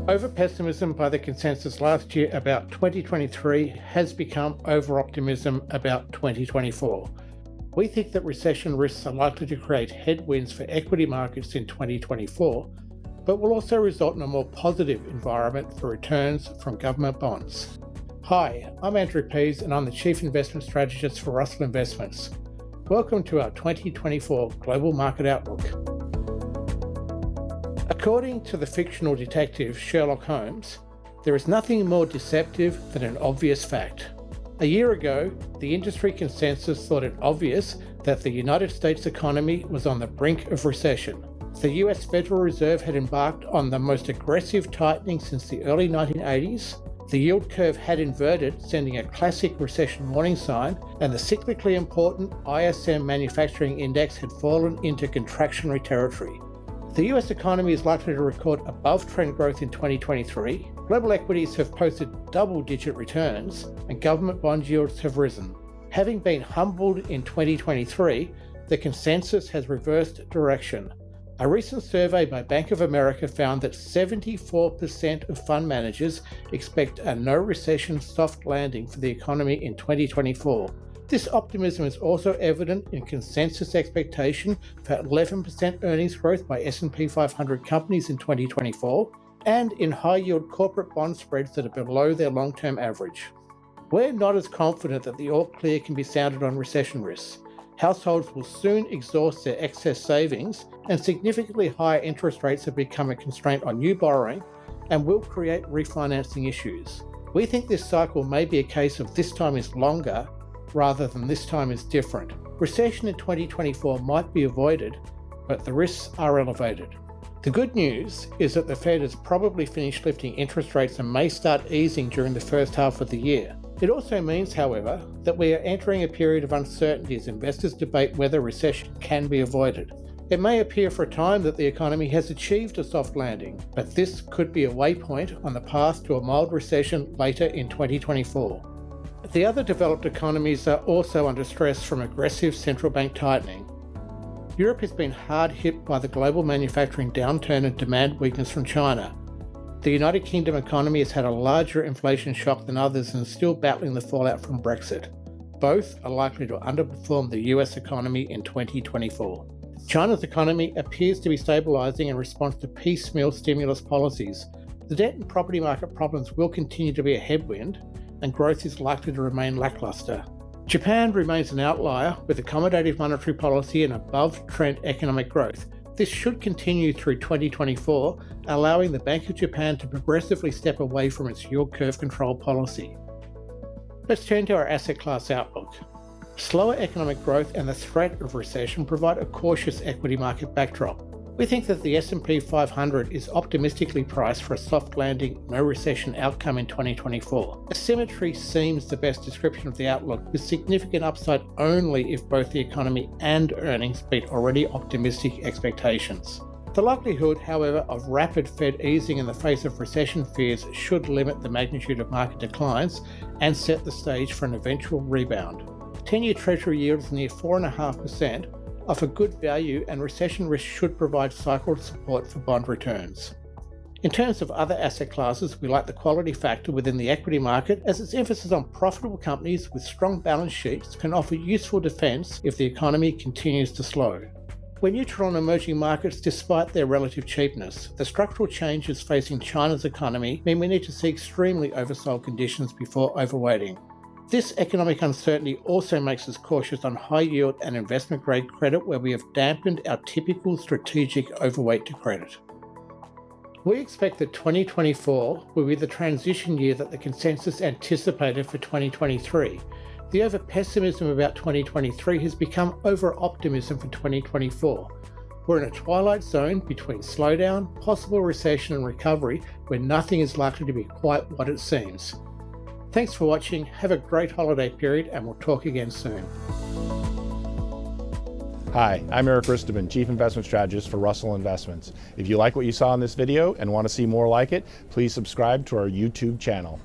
Over-pessimism by the consensus last year about 2023 has become over-optimism about 2024. We think that recession risks are likely to create headwinds for equity markets in 2024, but will also result in a more positive environment for returns from government bonds. Hi, I'm Andrew Pease and I'm the Chief Investment Strategist for Russell Investments. Welcome to our 2024 Global Market Outlook. According to the fictional detective Sherlock Holmes, there is nothing more deceptive than an obvious fact. A year ago, the industry consensus thought it obvious that the United States economy was on the brink of recession. The US Federal Reserve had embarked on the most aggressive tightening since the early 1980s. The yield curve had inverted, sending a classic recession warning sign, and the cyclically important ISM Manufacturing Index had fallen into contractionary territory. The US economy is likely to record above-trend growth in 2023. Global equities have posted double-digit returns, and government bond yields have risen. Having been humbled in 2023, the consensus has reversed direction. A recent survey by Bank of America found that 74% of fund managers expect a no-recession soft landing for the economy in 2024. This optimism is also evident in consensus expectation for 11% earnings growth by S&P 500 companies in 2024, and in high-yield corporate bond spreads that are below their long-term average. We're not as confident that the all-clear can be sounded on recession risks. Households will soon exhaust their excess savings, and significantly higher interest rates have become a constraint on new borrowing and will create refinancing issues. We think this cycle may be a case of this time is longer rather than this time is different. Recession in 2024 might be avoided, but the risks are elevated. The good news is that the Fed has probably finished lifting interest rates and may start easing during the first half of the year. It also means, however, that we are entering a period of uncertainty as investors debate whether recession can be avoided. It may appear for a time that the economy has achieved a soft landing, but this could be a waypoint on the path to a mild recession later in 2024. The other developed economies are also under stress from aggressive central bank tightening. Europe has been hard hit by the global manufacturing downturn and demand weakness from China. The United Kingdom economy has had a larger inflation shock than others and is still battling the fallout from Brexit. Both are likely to underperform the US economy in 2024. China's economy appears to be stabilising in response to piecemeal stimulus policies. The debt and property market problems will continue to be a headwind, and growth is likely to remain lacklustre. Japan remains an outlier with accommodative monetary policy and above-trend economic growth. This should continue through 2024, allowing the Bank of Japan to progressively step away from its yield curve control policy. Let's turn to our asset class outlook. Slower economic growth and the threat of recession provide a cautious equity market backdrop. We think that the S&P 500 is optimistically priced for a soft landing, no recession outcome in 2024. Asymmetry seems the best description of the outlook, with significant upside only if both the economy and earnings beat already optimistic expectations. The likelihood, however, of rapid Fed easing in the face of recession fears should limit the magnitude of market declines and set the stage for an eventual rebound. 10-year Treasury yields near 4.5%, offer good value, and recession risk should provide cycle support for bond returns. In terms of other asset classes, we like the quality factor within the equity market, as its emphasis on profitable companies with strong balance sheets can offer useful defense if the economy continues to slow. We're neutral on emerging markets despite their relative cheapness. The structural changes facing China's economy mean we need to see extremely oversold conditions before overweighting. This economic uncertainty also makes us cautious on high yield and investment grade credit, where we have dampened our typical strategic overweight to credit. We expect that 2024 will be the transition year that the consensus anticipated for 2023. The over-pessimism about 2023 has become over-optimism for 2024. We're in a twilight zone between slowdown, possible recession and recovery, where nothing is likely to be quite what it seems. Thanks for watching, have a great holiday period, and we'll talk again soon. Hi, I'm Eric Risteman, Chief Investment Strategist for Russell Investments. If you like what you saw in this video and want to see more like it, please subscribe to our YouTube channel.